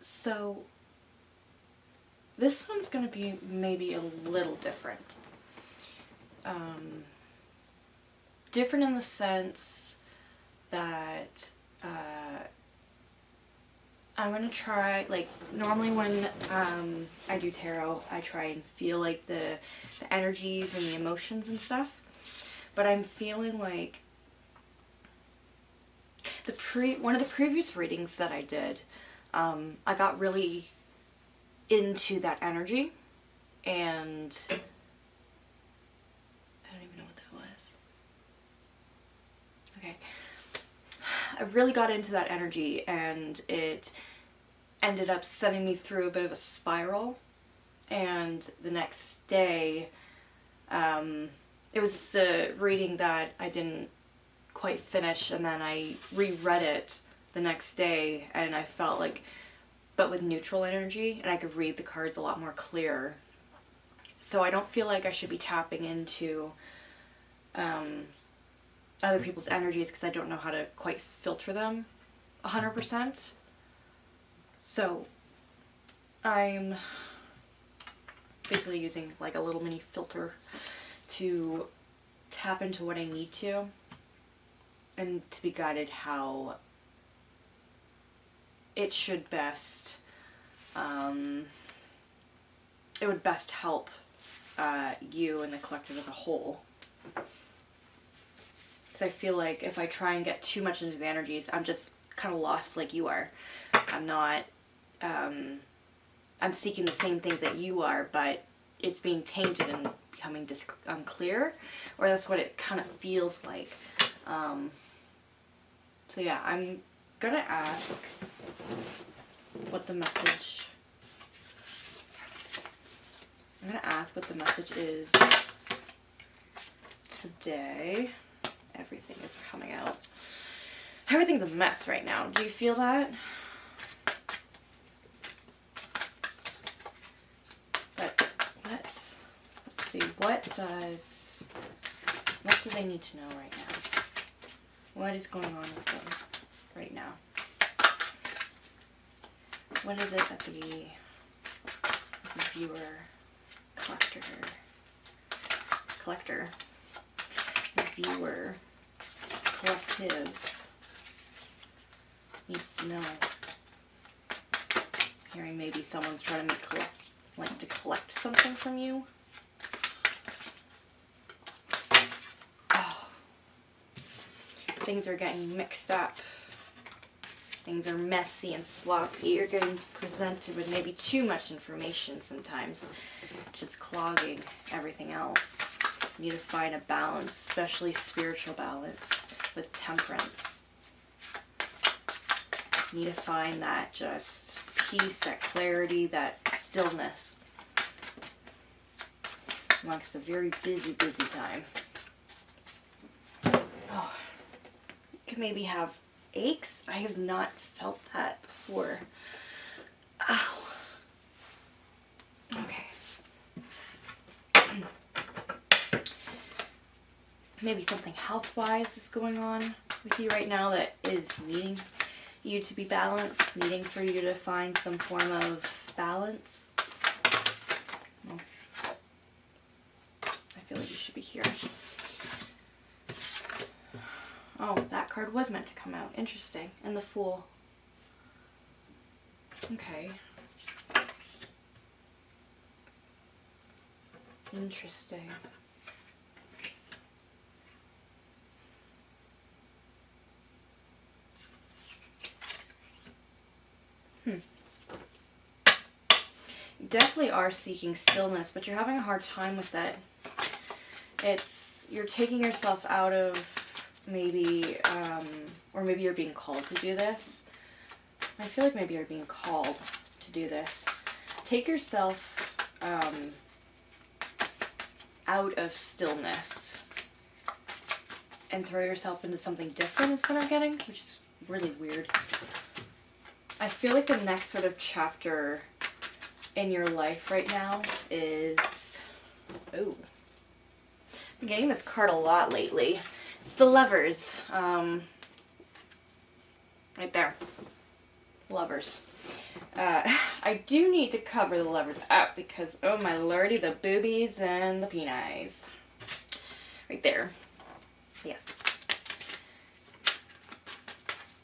So this one's going to be maybe a little different. Different in the sense that I'm going to try, like, normally when I do tarot, I try and feel like the energies and the emotions and stuff. But I'm feeling like one of the previous readings that I did, I got really into that energy, and I don't even know what that was. Okay. I really got into that energy, and it ended up sending me through a bit of a spiral. And the next day, it was a reading that I didn't quite finish, and then I reread it the next day, and I felt like, but with neutral energy, and I could read the cards a lot more clear. So I don't feel like I should be tapping into other people's energies, because I don't know how to quite filter them 100%. So I'm basically using like a little mini filter to tap into what I need to, and to be guided how it should best, it would best help you and the collective as a whole. Because I feel like if I try and get too much into the energies, I'm just kind of lost like you are. I'm not, I'm seeking the same things that you are, but it's being tainted and becoming unclear, or that's what it kind of feels like. So yeah, I'm gonna ask what the message, is today. Everything is coming out. Everything's a mess right now. Do you feel that? But let's see, what do they need to know right now? What is going on with them right now? What is it that the viewer, viewer, collective needs to know? Hearing maybe someone's trying to collect something from you. Oh. Things are getting mixed up. Things are messy and sloppy. You're getting presented with maybe too much information sometimes, just clogging everything else. You need to find a balance, especially spiritual balance with temperance. You need to find that just peace, that clarity, that stillness amongst a very busy, busy time. Oh, you could maybe have aches. I have not felt that before. Ow. Okay. Maybe something health-wise is going on with you right now that is needing you to be balanced, needing for you to find some form of balance. Well, I feel like you should be here. Oh, that card was meant to come out. Interesting. And the Fool. Okay. Interesting. You definitely are seeking stillness, but you're having a hard time with that. You're taking yourself out of maybe, or maybe you're being called to do this. I feel like maybe you're being called to do this. Take yourself out of stillness and throw yourself into something different is what I'm getting, which is really weird. I feel like the next sort of chapter in your life right now is, oh, I've been getting this card a lot lately. It's the Lovers, right there. Lovers. I do need to cover the lovers up because, oh my lordy, the boobies and the penis. Right there. Yes.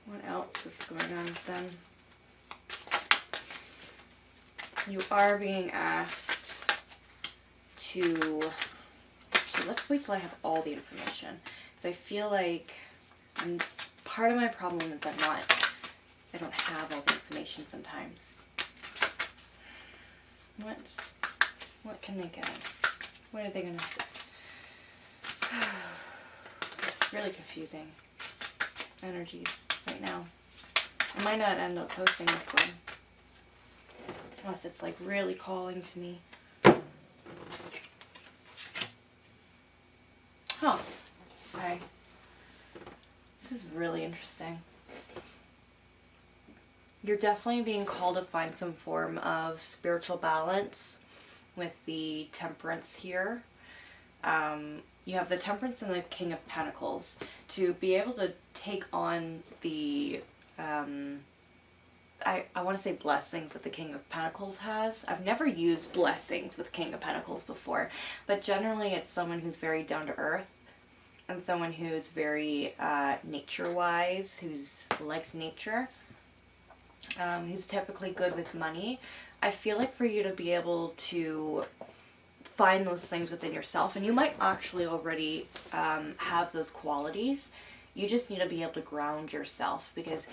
What else is going on with them? You are being asked to... Actually, let's wait till I have all the information. Because I feel like part of my problem is I don't have all the information sometimes. What can they get? What are they gonna do? This is really confusing. Energies right now. I might not end up posting this one. Unless it's like really calling to me. Huh. Okay. This is really interesting. You're definitely being called to find some form of spiritual balance with the Temperance here. You have the Temperance and the King of Pentacles. To be able to take on the, I want to say blessings that the King of Pentacles has. I've never used blessings with King of Pentacles before, but generally it's someone who's very down to earth and someone who's very nature-wise, who's likes nature. Who's typically good with money. I feel like for you to be able to find those things within yourself, and you might actually already have those qualities, you just need to be able to ground yourself, because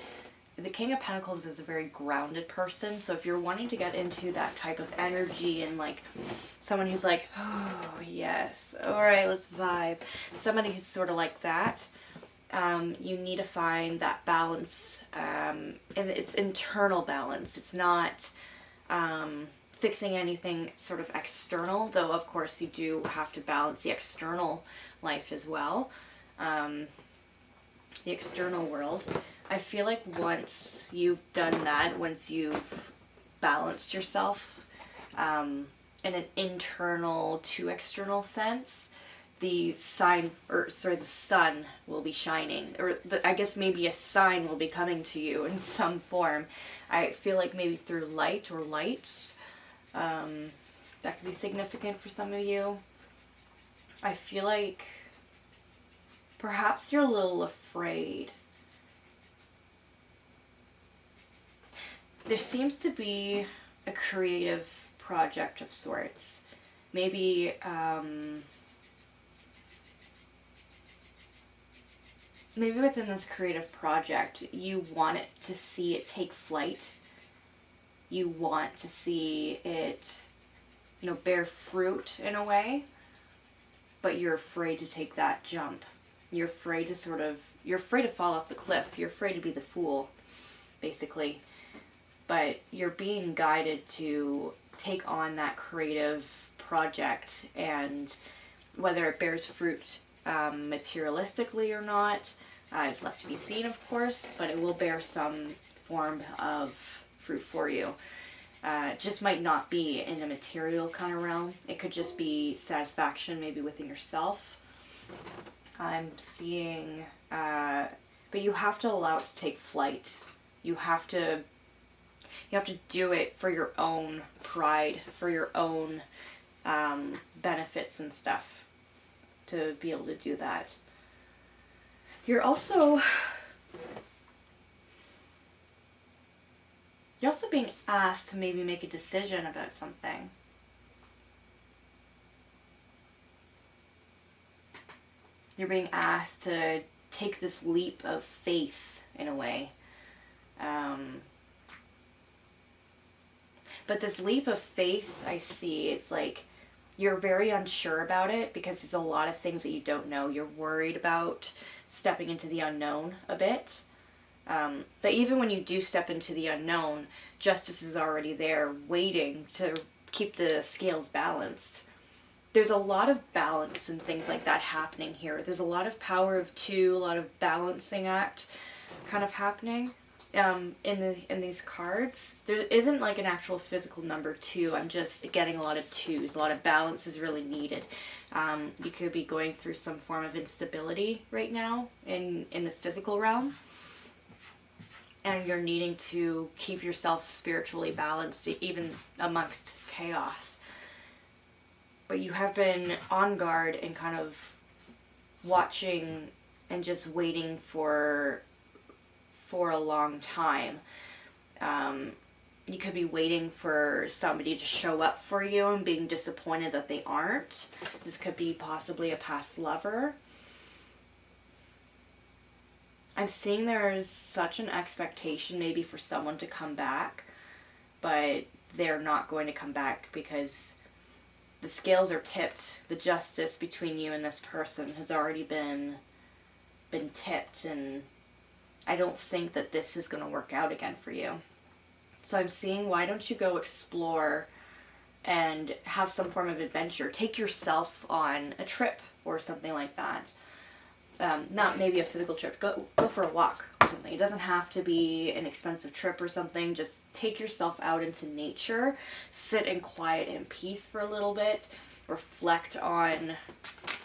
the King of Pentacles is a very grounded person. So if you're wanting to get into that type of energy and like someone who's like, oh yes, all right, let's vibe, somebody who's sort of like that, you need to find that balance, and it's internal balance. It's not fixing anything sort of external, though of course you do have to balance the external life as well, the external world. I feel like once you've done that, once you've balanced yourself in an internal to external sense, the sun will be shining, or I guess maybe a sign will be coming to you in some form. I feel like maybe through light or lights. That could be significant for some of you. I feel like perhaps you're a little afraid. There seems to be a creative project of sorts. Maybe, maybe within this creative project, you want it to see it take flight. You want to see it, bear fruit in a way, but you're afraid to take that jump. You're afraid to fall off the cliff. You're afraid to be the fool, basically. But you're being guided to take on that creative project, and whether it bears fruit materialistically or not, it's left to be seen, of course, but it will bear some form of fruit for you. Just might not be in a material kind of realm. It could just be satisfaction maybe within yourself. I'm seeing, but you have to allow it to take flight. You have to do it for your own pride, for your own benefits and stuff, to be able to do that. You're also being asked to maybe make a decision about something. You're being asked to take this leap of faith in a way. But this leap of faith, I see, it's like you're very unsure about it because there's a lot of things that you don't know. You're worried about stepping into the unknown a bit. But even when you do step into the unknown, justice is already there waiting to keep the scales balanced. There's a lot of balance and things like that happening here. There's a lot of power of two, a lot of balancing act kind of happening in these cards. There isn't like an actual physical number 2. I'm just getting a lot of 2s. A lot of balance is really needed. You could be going through some form of instability right now in the physical realm. and you're needing to keep yourself spiritually balanced even amongst chaos. But you have been on guard and kind of watching and just waiting for a long time. You could be waiting for somebody to show up for you and being disappointed that they aren't. This could be possibly a past lover. I'm seeing there's such an expectation maybe for someone to come back, but they're not going to come back because the scales are tipped. The justice between you and this person has already been tipped, and I don't think that this is going to work out again for you. So I'm seeing, why don't you go explore and have some form of adventure? Take yourself on a trip or something like that. Not maybe a physical trip. Go for a walk or something. It doesn't have to be an expensive trip or something. Just take yourself out into nature. Sit in quiet and peace for a little bit. Reflect on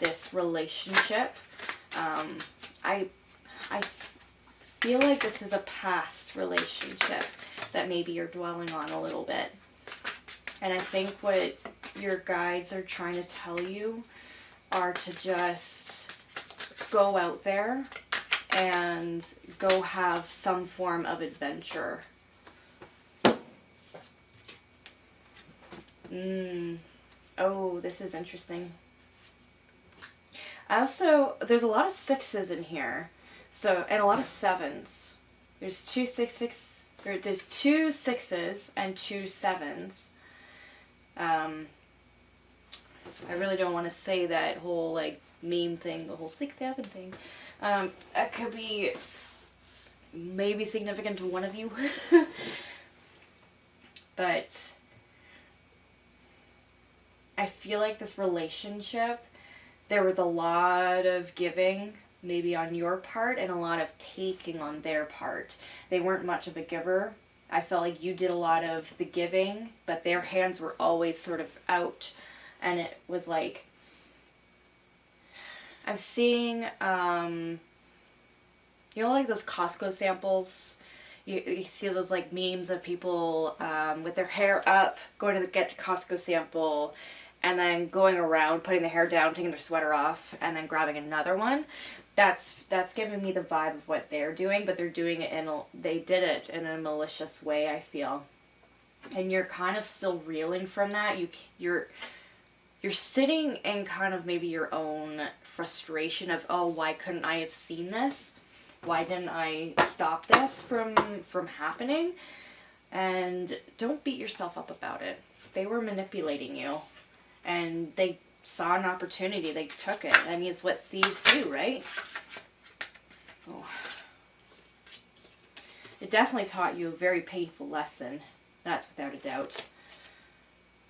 this relationship. I feel like this is a past relationship that maybe you're dwelling on a little bit. And I think what your guides are trying to tell you are to just go out there and go have some form of adventure. Oh, this is interesting. There's a lot of sixes in here. So, and a lot of sevens. There's two sixes and two sevens. I really don't want to say that whole like meme thing, the whole 6-7 thing. It could be maybe significant to one of you. But I feel like this relationship, there was a lot of giving maybe on your part and a lot of taking on their part. They weren't much of a giver. I felt like you did a lot of the giving, but their hands were always sort of out, and it was like, I'm seeing, like those Costco samples. You see those like memes of people with their hair up, going to get the Costco sample, and then going around, putting the hair down, taking their sweater off, and then grabbing another one. That's giving me the vibe of what they're doing, but they're doing it they did it in a malicious way, I feel. And you're kind of still reeling from that. You're sitting in kind of maybe your own frustration of, oh, why couldn't I have seen this? Why didn't I stop this from happening? And don't beat yourself up about it. They were manipulating you, and they saw an opportunity. They took it. I mean, it's what thieves do, right? Oh. It definitely taught you a very painful lesson. That's without a doubt.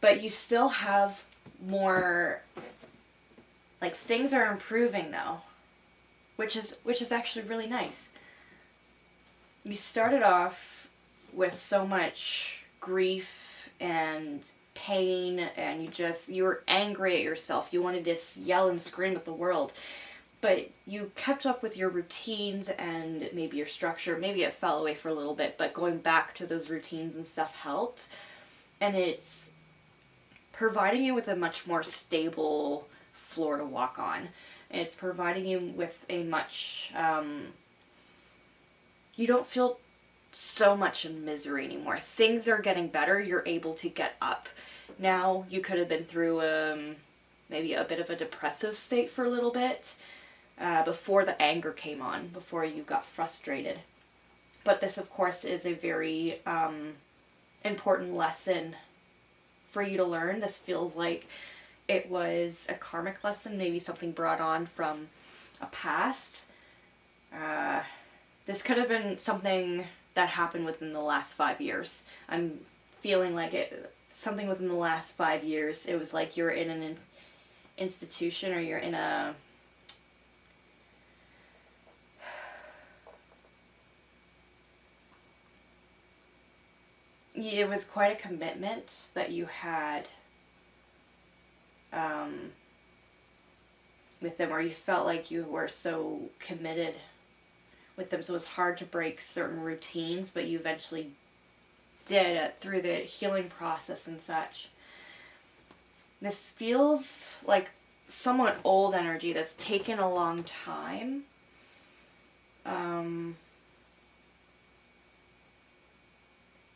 But you still have more, like, things are improving though, which is actually really nice. You started off with so much grief and pain, and you were angry at yourself. You wanted to yell and scream at the world, but you kept up with your routines and maybe your structure. Maybe it fell away for a little bit, but going back to those routines and stuff helped, and it's providing you with a much more stable floor to walk on. It's providing you with a much, you don't feel so much in misery anymore. Things are getting better. You're able to get up. Now, you could have been through maybe a bit of a depressive state for a little bit before the anger came on, before you got frustrated. But this, of course, is a very important lesson for you to learn. This feels like it was a karmic lesson, maybe something brought on from a past. This could have been something that happened within the last 5 years. I'm feeling like something within the last 5 years. It was like you're in an institution, or you're in a... It was quite a commitment that you had with them, or you felt like you were so committed with them, so it was hard to break certain routines, but you eventually did it through the healing process and such. This feels like somewhat old energy that's taken a long time.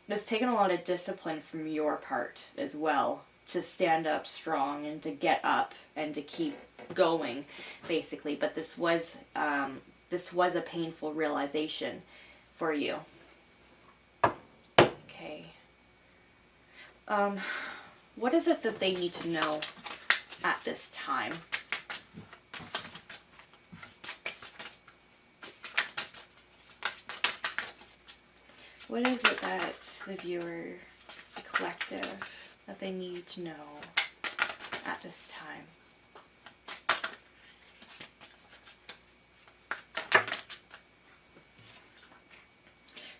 It's taken a lot of discipline from your part as well to stand up strong and to get up and to keep going, basically. But this was a painful realization for you. Okay. What is it that they need to know at this time? What is it that the viewer, the collective, that they need to know at this time?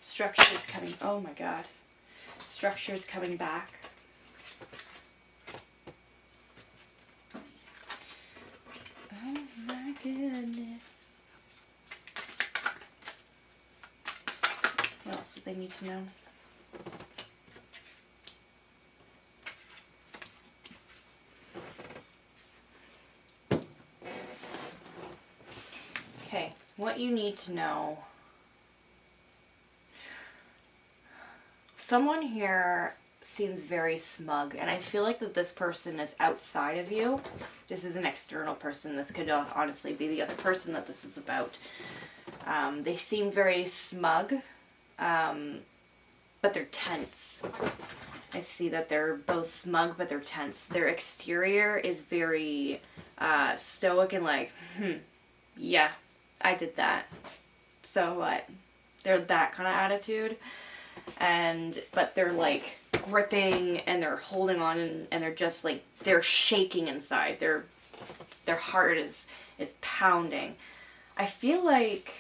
Structure is coming. Oh my God. Structure is coming back. Oh my goodness. What else do they need to know? Okay, what you need to know. Someone here seems very smug, and I feel like that this person is outside of you. This is an external person. This could honestly be the other person that this is about. They seem very smug, but they're tense. I see that they're both smug, but they're tense. Their exterior is very stoic and like, yeah, I did that. So what? They're that kind of attitude. But they're like gripping and they're holding on and they're just like, they're shaking inside. Their heart is pounding. I feel like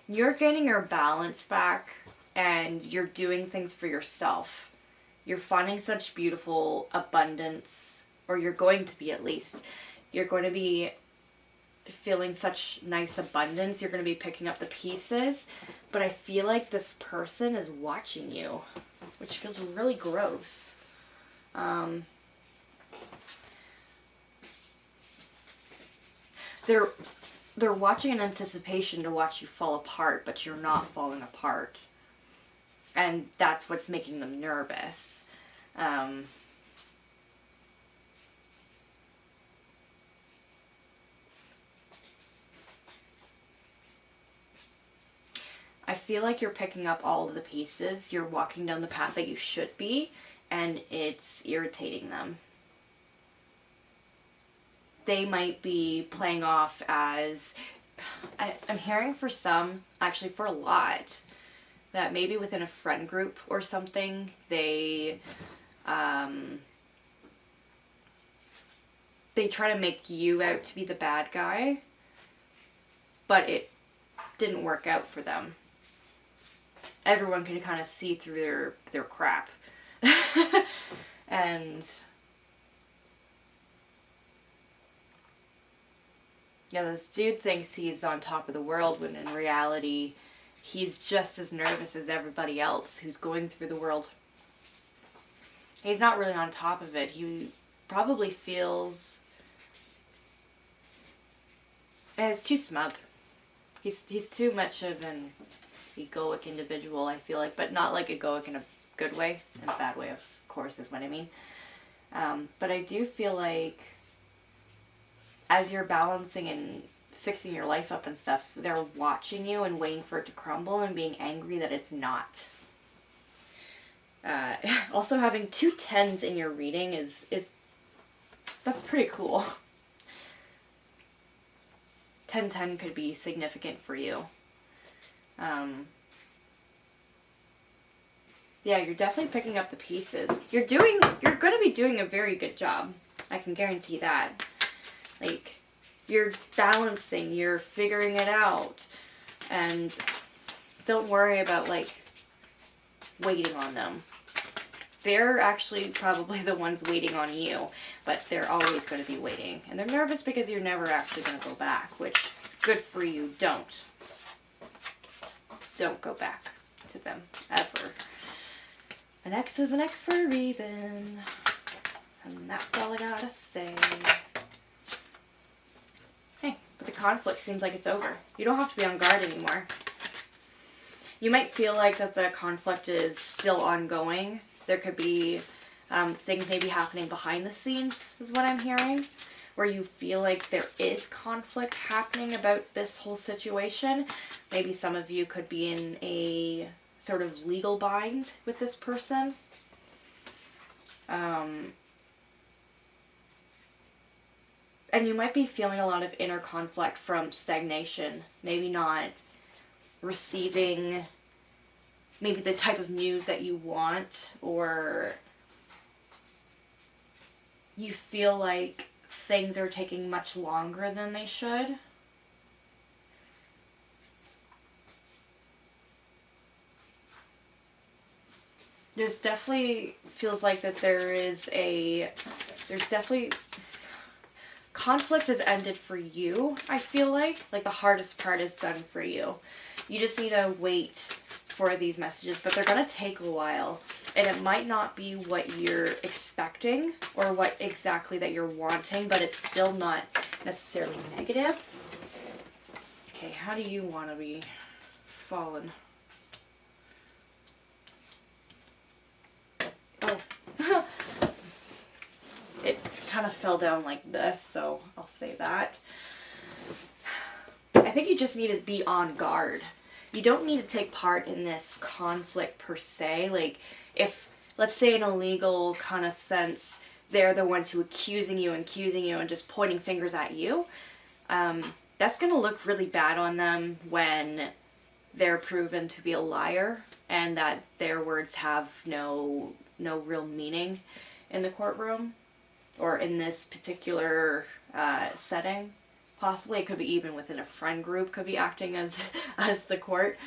you're getting your balance back and you're doing things for yourself. You're finding such beautiful abundance, or you're going to be at least. You're going to be feeling such nice abundance. You're going to be picking up the pieces. But I feel like this person is watching you, which feels really gross. They're watching in anticipation to watch you fall apart, but you're not falling apart. And that's what's making them nervous. I feel like you're picking up all of the pieces. You're walking down the path that you should be, and it's irritating them. They might be playing off as... I'm hearing for some, actually for a lot, that maybe within a friend group or something, they try to make you out to be the bad guy, but it didn't work out for them. Everyone can kind of see through their crap. And yeah, this dude thinks he's on top of the world when in reality he's just as nervous as everybody else who's going through the world. He's not really on top of it. He probably feels... And it's too smug. He's too much of an egoic individual, I feel like, but not like egoic in a good way. In a bad way, of course, is what I mean. But I do feel like as you're balancing and fixing your life up and stuff, they're watching you and waiting for it to crumble and being angry that it's not. Also, having 2 10s in your reading is that's pretty cool. 10-10 could be significant for you. Yeah, you're definitely picking up the pieces. You're going to be doing a very good job. I can guarantee that. Like, you're balancing, you're figuring it out. And don't worry about, like, waiting on them. They're actually probably the ones waiting on you, but they're always going to be waiting. And they're nervous because you're never actually going to go back, which Good for you. Don't. Don't go back to them ever. An ex is an ex for a reason. And that's all I gotta say. Hey, but the conflict seems like it's over. You don't have to be on guard anymore. You might feel like that the conflict is still ongoing. There could be things maybe happening behind the scenes, is what I'm hearing, where you feel like there is conflict happening about this whole situation. Maybe some of you could be in a sort of legal bind with this person. And you might be feeling a lot of inner conflict from stagnation. Maybe not receiving maybe the type of news that you want, or you feel like things are taking much longer than they should. There's definitely feels like that there's definitely conflict has ended for you. I feel like the hardest part is done for you. You just need to wait for these messages, but they're gonna take a while, and it might not be what you're expecting or what exactly that you're wanting, but it's still not necessarily negative. Okay, how do you want to be fallen? Oh. It kind of fell down like this, so I'll say that. I think you just need to be on guard. You don't need to take part in this conflict per se. Like, if, let's say in a legal kind of sense, they're the ones who are accusing you and just pointing fingers at you, that's going to look really bad on them when they're proven to be a liar and that their words have no real meaning in the courtroom or in this particular setting. Possibly it could be even within a friend group, could be acting as the court.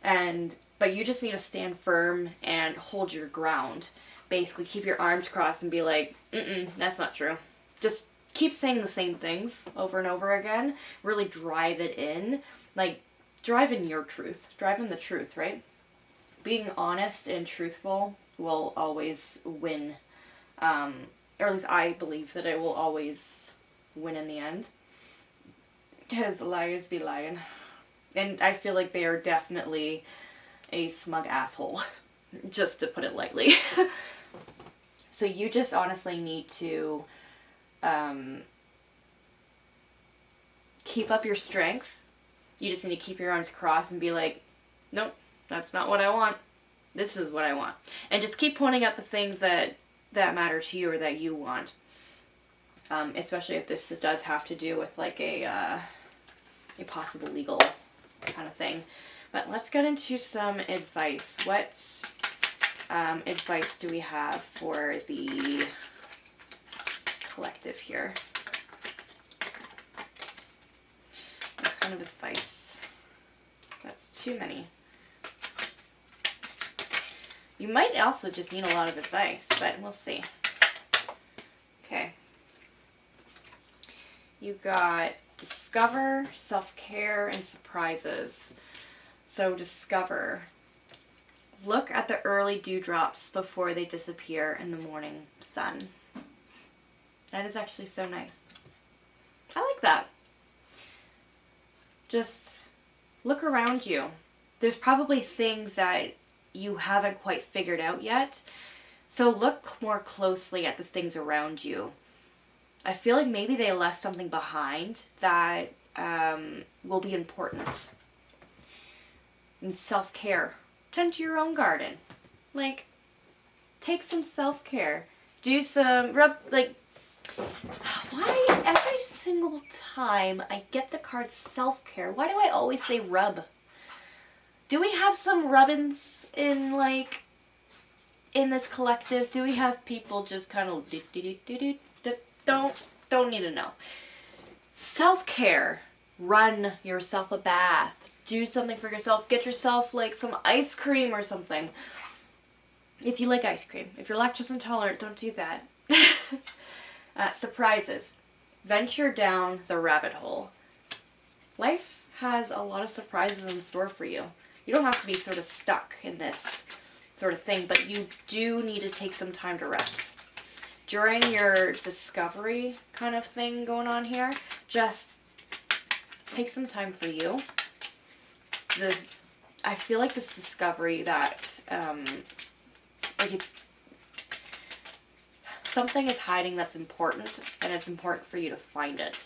But you just need to stand firm and hold your ground. Basically keep your arms crossed and be like, that's not true. Just keep saying the same things over and over again. Really drive it in. Like, drive in your truth. Drive in the truth, right? Being honest and truthful will always win. Or at least I believe that it will always win in the end. Because liars be lying. And I feel like they are definitely a smug asshole. Just to put it lightly. So you just honestly need to keep up your strength. You just need to keep your arms crossed and be like, nope, that's not what I want. This is what I want. And just keep pointing out the things that matter to you or that you want. Especially if this does have to do with like a possible legal kind of thing. But let's get into some advice. What advice do we have for the collective here? What kind of advice? That's too many. You might also just need a lot of advice, but we'll see. Okay. You got discover, self-care, and surprises. So discover. Look at the early dewdrops before they disappear in the morning sun. That is actually so nice. I like that. Just look around you. There's probably things that you haven't quite figured out yet. So look more closely at the things around you. I feel like maybe they left something behind that will be important. And self-care. Tend to your own garden. Like, take some self-care. Do some why every single time I get the card self-care, why do I always say rub? Do we have some rubbins in this collective? Do we have people just kind of don't need to know. Self-care. Run yourself a bath. Do something for yourself. Get yourself like some ice cream or something. If you like ice cream. If you're lactose intolerant, don't do that. Surprises. Venture down the rabbit hole. life has a lot of surprises in store for you. You don't have to be sort of stuck in this sort of thing, but you do need to take some time to rest. During your discovery kind of thing going on here, just take some time for you. I feel like this discovery that something is hiding that's important, and it's important for you to find it.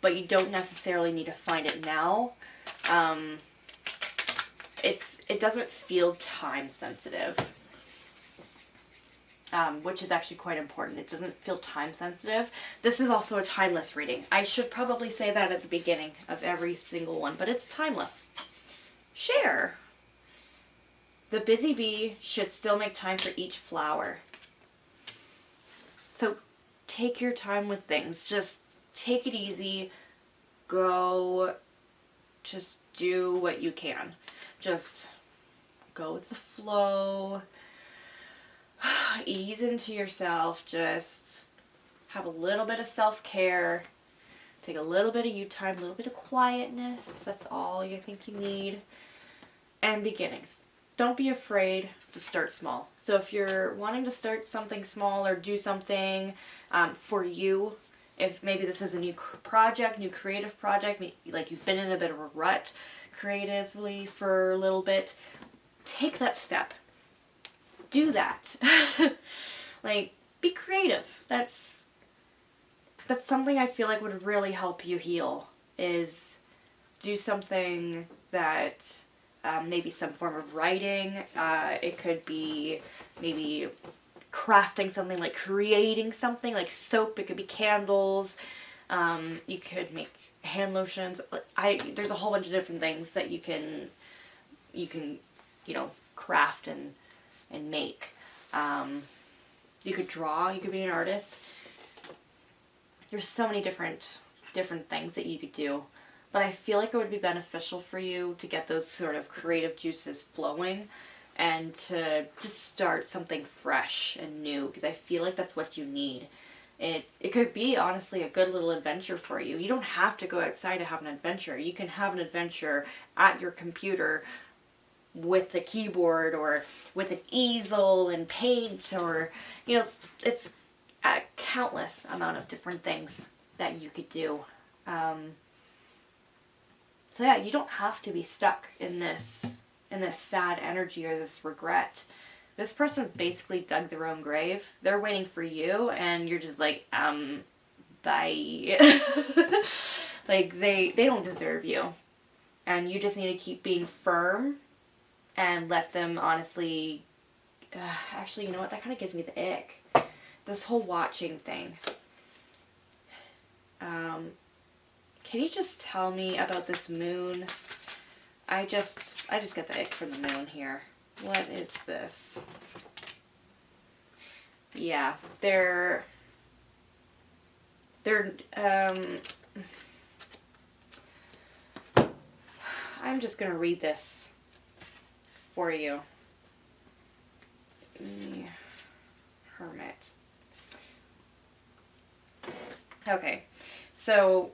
But you don't necessarily need to find it now. It doesn't feel time sensitive, which is actually quite important. It doesn't feel time sensitive. This is also a timeless reading. I should probably say that at the beginning of every single one, but it's timeless. Share. The busy bee should still make time for each flower. So take your time with things. Just take it easy. Go. Just do what you can. Just go with the flow. Ease into yourself. Just have a little bit of self-care. Take a little bit of you time, a little bit of quietness. That's all you think you need. And beginnings. Don't be afraid to start small. So if you're wanting to start something small or do something for you, if maybe this is a new project, new creative project, like you've been in a bit of a rut creatively for a little bit, take that step. Do that. Like, be creative. That's something I feel like would really help you heal, is do something that maybe some form of writing. It could be maybe crafting something, like creating something like soap. It could be candles. You could make hand lotions. There's a whole bunch of different things that you can craft and make. You could draw. You could be an artist. There's so many different things that you could do. But I feel like it would be beneficial for you to get those sort of creative juices flowing and to just start something fresh and new, because I feel like that's what you need. It could be, honestly, a good little adventure for you. You don't have to go outside to have an adventure. You can have an adventure at your computer with a keyboard or with an easel and paint, or, it's a countless amount of different things that you could do. So yeah, you don't have to be stuck in this sad energy or this regret. This person's basically dug their own grave. They're waiting for you, and you're just like, bye. Like, they don't deserve you. And you just need to keep being firm and let them honestly... actually, you know what? That kind of gives me the ick. This whole watching thing. Can you just tell me about this moon? I just get the ick from the moon here. What is this? Yeah, I'm just gonna read this for you. Hermit. Okay, so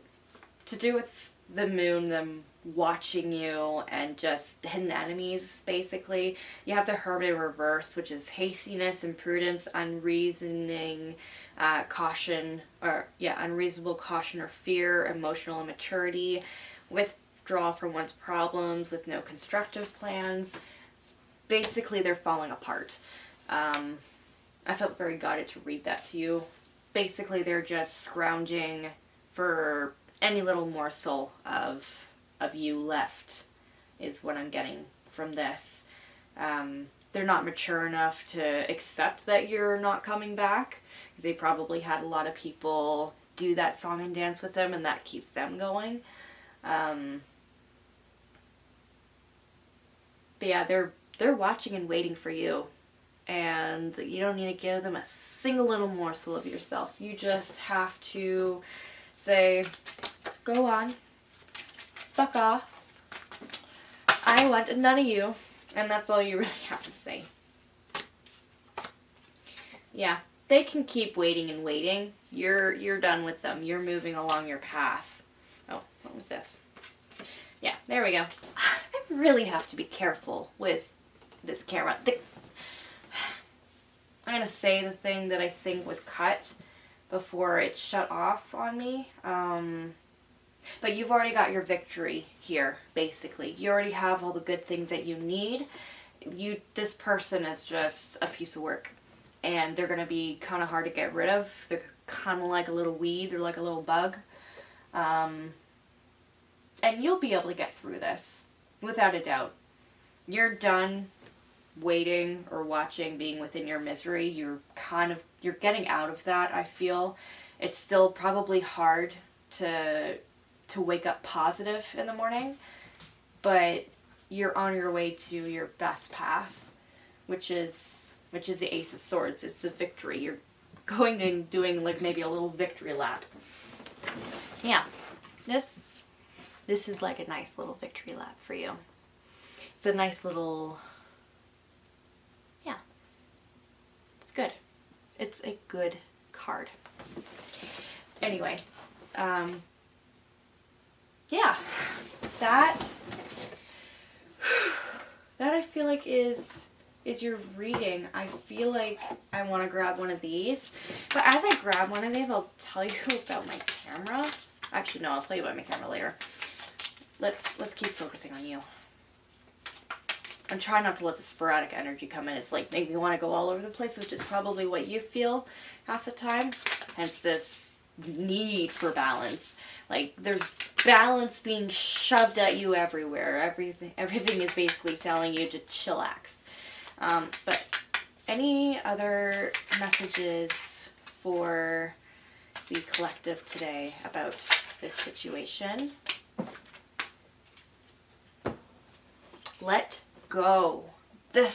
to do with the moon, them watching you, and just hidden enemies, basically, you have the Hermit in reverse, which is hastiness, imprudence, unreasoning unreasonable caution or fear, emotional immaturity, withdrawal from one's problems with no constructive plans. Basically, they're falling apart. I felt very guided to read that to you. Basically, they're just scrounging for any little morsel of you left, is what I'm getting from this. They're not mature enough to accept that you're not coming back, because they probably had a lot of people do that song and dance with them, and that keeps them going. But yeah, they're watching and waiting for you. And you don't need to give them a single little morsel of yourself. You just have to say, go on, fuck off, I want none of you. And that's all you really have to say. Yeah, they can keep waiting and waiting. You're done with them. You're moving along your path. Oh, what was this? Yeah, there we go. I really have to be careful with this camera. I'm going to say the thing that I think was cut before it shut off on me. But you've already got your victory here, basically. You already have all the good things that you need. This person is just a piece of work. And they're going to be kind of hard to get rid of. They're kind of like a little weed. They're like a little bug. And you'll be able to get through this, without a doubt. You're done waiting or watching, being within your misery. You're getting out of that, I feel. It's still probably hard to wake up positive in the morning, but you're on your way to your best path, which is the Ace of Swords. It's the victory. You're going and doing like maybe a little victory lap. Yeah, this is like a nice little victory lap for you. It's a nice little, yeah, it's good. It's a good card. Anyway, yeah, that I feel like is your reading. I feel like I want to grab one of these, but as I grab one of these, I'll tell you about my camera. Actually, no, I'll tell you about my camera later. Let's keep focusing on you. I'm trying not to let the sporadic energy come in. It's like make me want to go all over the place, which is probably what you feel half the time. Hence this need for balance. Like there's balance being shoved at you everywhere. Everything is basically telling you to chillax. But any other messages for the collective today about this situation? Let go.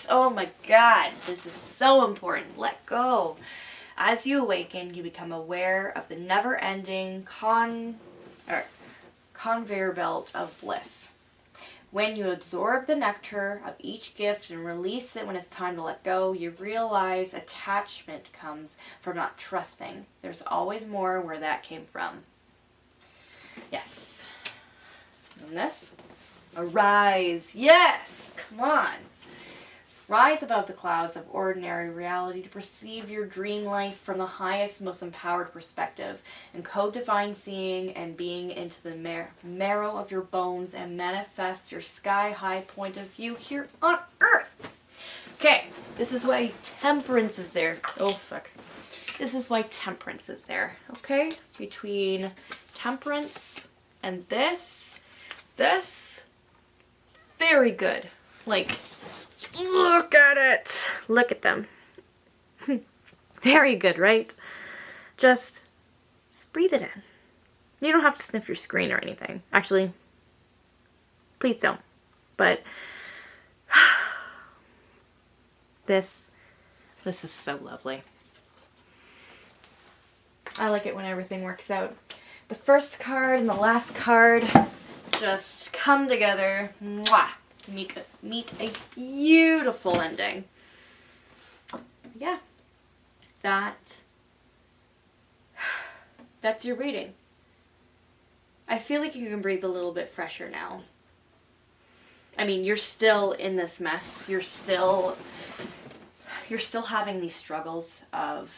Oh my God, this is so important. Let go. As you awaken, you become aware of the never-ending conveyor belt of bliss. When you absorb the nectar of each gift and release it when it's time to let go, you realize attachment comes from not trusting. There's always more where that came from. Yes. And this? Arise. Yes! Come on. Rise above the clouds of ordinary reality to perceive your dream life from the highest, most empowered perspective, and code divine seeing and being into the marrow of your bones and manifest your sky-high point of view here on Earth. Okay, this is why temperance is there. Oh, fuck. This is why temperance is there, okay? Between temperance and this, very good. Like, look at it. Look at them. Very good, right? Just breathe it in. You don't have to sniff your screen or anything. Actually, please don't. But this is so lovely. I like it when everything works out. The first card and the last card just come together. Mwah! Meet a beautiful ending. Yeah. That's your reading. I feel like you can breathe a little bit fresher now. I mean, you're still in this mess. You're still having these struggles of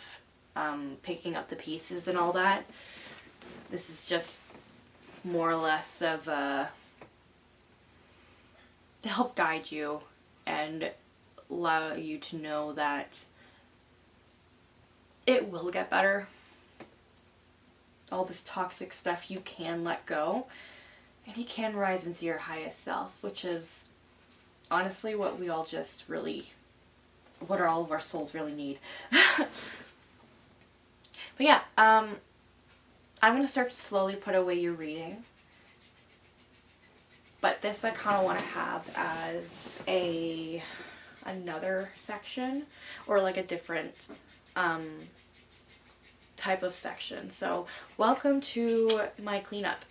picking up the pieces and all that. This is just more or less of to help guide you and allow you to know that it will get better. All this toxic stuff you can let go, and you can rise into your highest self, which is honestly what all of our souls really need. But yeah, I'm going to start to slowly put away your reading. But this I kind of want to have as another section, or like a different type of section. So welcome to my cleanup,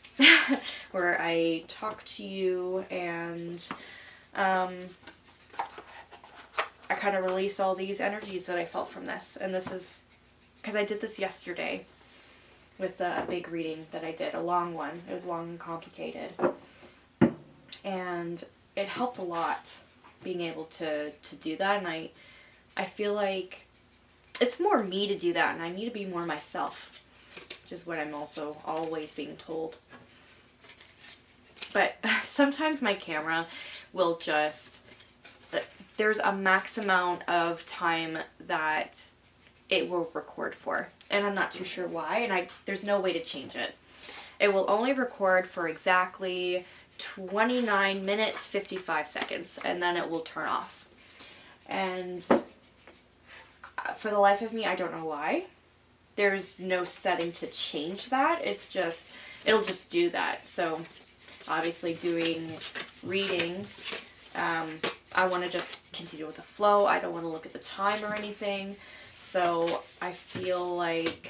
where I talk to you and I kind of release all these energies that I felt from this. And this is because I did this yesterday with a big reading that I did, a long one. It was long and complicated. And it helped a lot being able to do that. And I feel like it's more me to do that, and I need to be more myself, which is what I'm also always being told. But sometimes my camera will just, there's a max amount of time that it will record for, and I'm not too sure why, and there's no way to change it. It will only record for exactly 29 minutes 55 seconds, and then it will turn off. And for the life of me, I don't know why. There's no setting to change that. It's just, it'll just do that. So obviously doing readings, I want to just continue with the flow. I don't want to look at the time or anything. So I feel like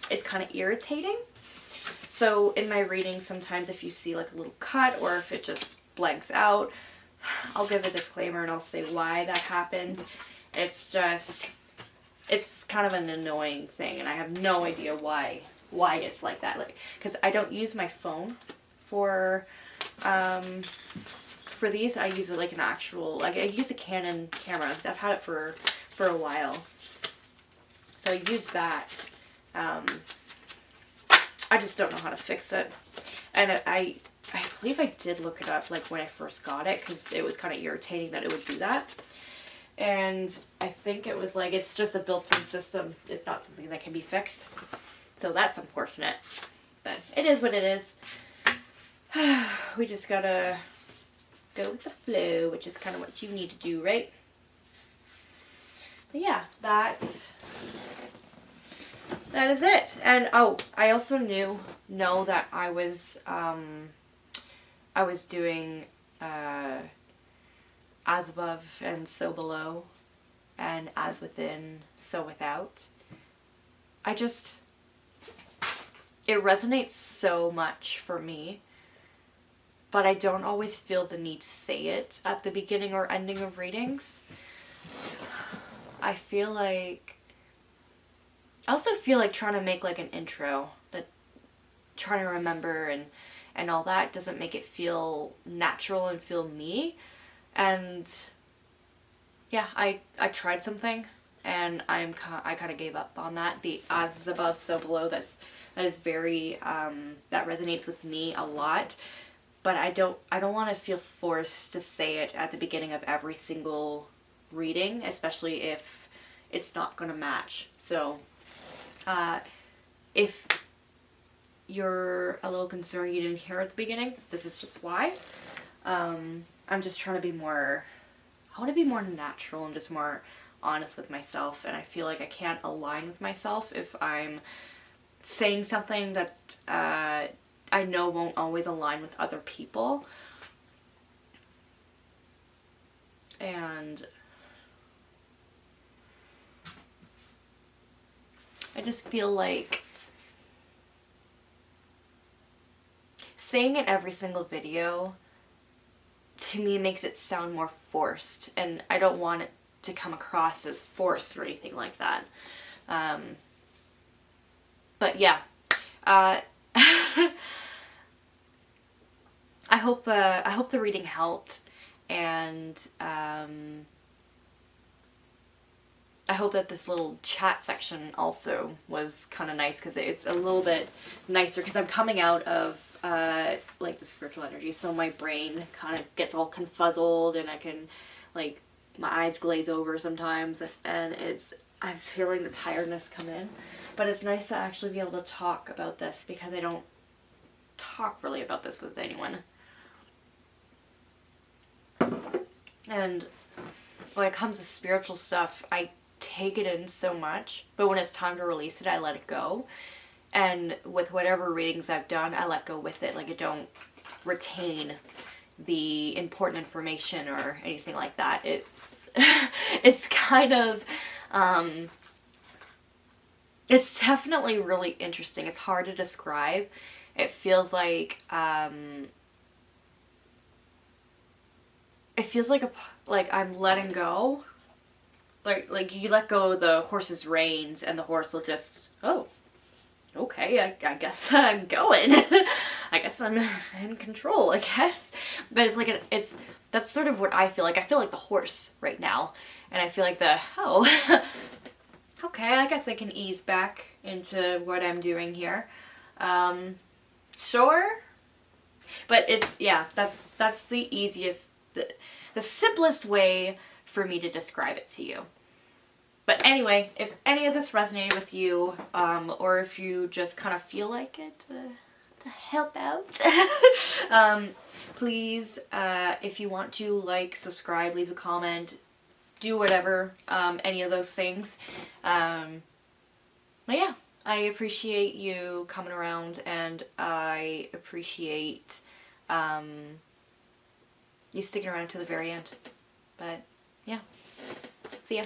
it's kind of irritating. So in my readings, sometimes if you see like a little cut or if it just blanks out, I'll give a disclaimer and I'll say why that happened. It's just, it's kind of an annoying thing, and I have no idea why it's like that. Like, because I don't use my phone for these. I use it like an actual, like I use a Canon camera because I've had it for a while. So I use that. I just don't know how to fix it. And I believe I did look it up like when I first got it, because it was kind of irritating that it would do that. And I think it was like, it's just a built-in system. It's not something that can be fixed. So that's unfortunate. But it is what it is. We just gotta go with the flow, which is kind of what you need to do, right? But yeah, that is it. And oh, I also know that I was doing as above and so below, and as within, so without. It resonates so much for me, but I don't always feel the need to say it at the beginning or ending of readings. I also feel like trying to make like an intro, that trying to remember and all that doesn't make it feel natural and feel me. And yeah, I tried something and I kind of gave up on that. The as is above, so below, that is very that resonates with me a lot. But I don't want to feel forced to say it at the beginning of every single reading, especially if it's not going to match. So if you're a little concerned you didn't hear at the beginning, this is just why. I'm just trying to be more, I want to be more natural and just more honest with myself, and I feel like I can't align with myself if I'm saying something that I know won't always align with other people. And I just feel like saying it every single video to me makes it sound more forced, and I don't want it to come across as forced or anything like that. But yeah, I hope the reading helped, and I hope that this little chat section also was kind of nice, because it's a little bit nicer, because I'm coming out of like the spiritual energy, so my brain kind of gets all confuzzled, and I can, like, my eyes glaze over sometimes, and I'm feeling the tiredness come in. But it's nice to actually be able to talk about this, because I don't talk really about this with anyone. And when it comes to spiritual stuff, I take it in so much, but when it's time to release it, I let it go. And with whatever readings I've done, I let go with it. Like, I don't retain the important information or anything like that. It's kind of, it's definitely really interesting. It's hard to describe. It feels like, like I'm letting go. Like you let go of the horse's reins and the horse will just, oh, okay, I guess I'm going. I guess I'm in control, I guess. But it's like, that's sort of what I feel like. I feel like the horse right now. And I feel like okay, I guess I can ease back into what I'm doing here. Sure. But that's the easiest, the simplest way for me to describe it to you. But anyway, if any of this resonated with you, or if you just kind of feel like it to help out, please, if you want to, like, subscribe, leave a comment, do whatever, any of those things. But yeah, I appreciate you coming around, and I appreciate you sticking around to the very end. But yeah, see ya.